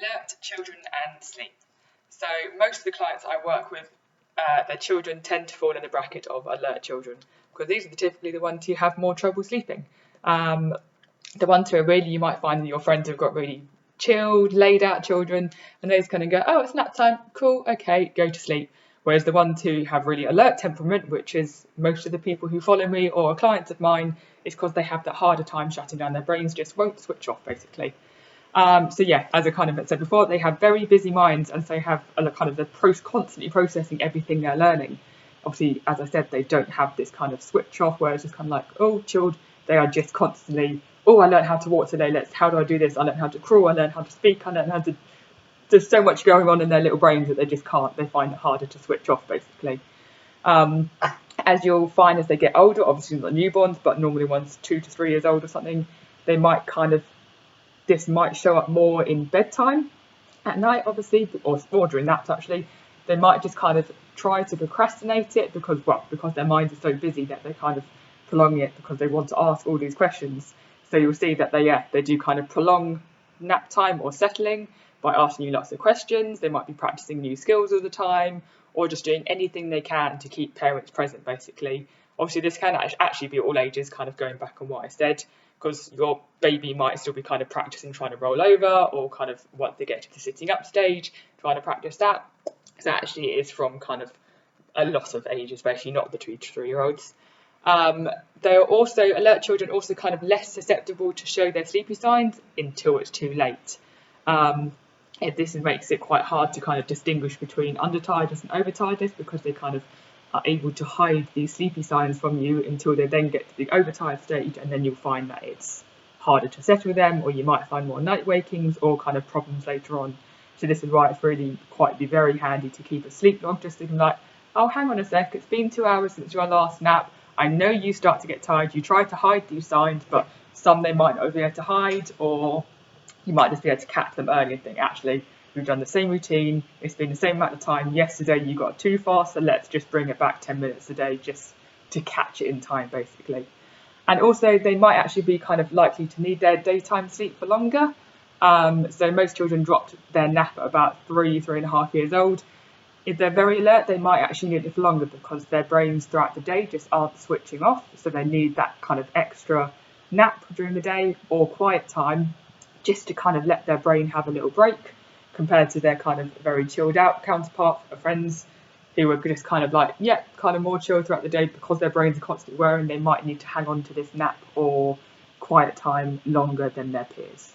alert children and sleep. So most of the clients I work with, their children tend to fall in the bracket of alert children, because these are typically the ones who have more trouble sleeping. The ones who are really, you might find that your friends have got really chilled, laid out children, and those kind of go, oh, it's nap time, cool, okay, go to sleep. Whereas the ones who have really alert temperament, which is most of the people who follow me or are clients of mine, is because they have that harder time shutting down. Their brains just won't switch off, basically. So yeah, as I kind of said before, they have very busy minds, and so have a kind of constantly processing everything they're learning. Obviously, as I said, they don't have this kind of switch off where it's just kind of like, oh, chilled. They are just constantly, oh, I learned how to walk today. How do I do this? I learned how to crawl. I learned how to speak. I learned how to. There's so much going on in their little brains that they just can't. They find it harder to switch off, basically. As you'll find as they get older, obviously not newborns, but normally ones 2 to 3 years old or something, they might this might show up more in bedtime at night, obviously, or during naps actually. They might just kind of try to procrastinate it because their minds are so busy that they kind of prolong it because they want to ask all these questions. So you'll see that they do kind of prolong nap time or settling by asking you lots of questions. They might be practicing new skills all the time, or just doing anything they can to keep parents present, basically. Obviously, this can actually be all ages, kind of going back on what I said, because your baby might still be kind of practicing trying to roll over, or kind of once they get to the sitting up stage, trying to practice that. So actually it is from kind of a lot of ages, especially not the 2 to 3 year olds. They are also, alert children also kind of less susceptible to show their sleepy signs until it's too late. This makes it quite hard to kind of distinguish between undertiredness and overtiredness, because they kind of are able to hide these sleepy signs from you until they then get to the overtired stage, and then you'll find that it's harder to settle them, or you might find more night wakings or kind of problems later on. So this is why it's really be very handy to keep a sleep log, just thinking like, oh, hang on a sec, it's been 2 hours since your last nap. I know you start to get tired. You try to hide these signs, but some they might not be able to hide, or you might just be able to catch them early and think, actually, we've done the same routine. It's been the same amount of time. Yesterday you got too fast, so let's just bring it back 10 minutes a day just to catch it in time, basically. And also they might actually be kind of likely to need their daytime sleep for longer. So most children drop their nap at about 3.5 years old. If they're very alert, they might actually need it for longer because their brains throughout the day just aren't switching off. So they need that kind of extra nap during the day or quiet time just to kind of let their brain have a little break, compared to their kind of very chilled out counterpart or friends who are just kind of like, kind of more chilled throughout the day because their brains are constantly whirring. They might need to hang on to this nap or quiet time longer than their peers.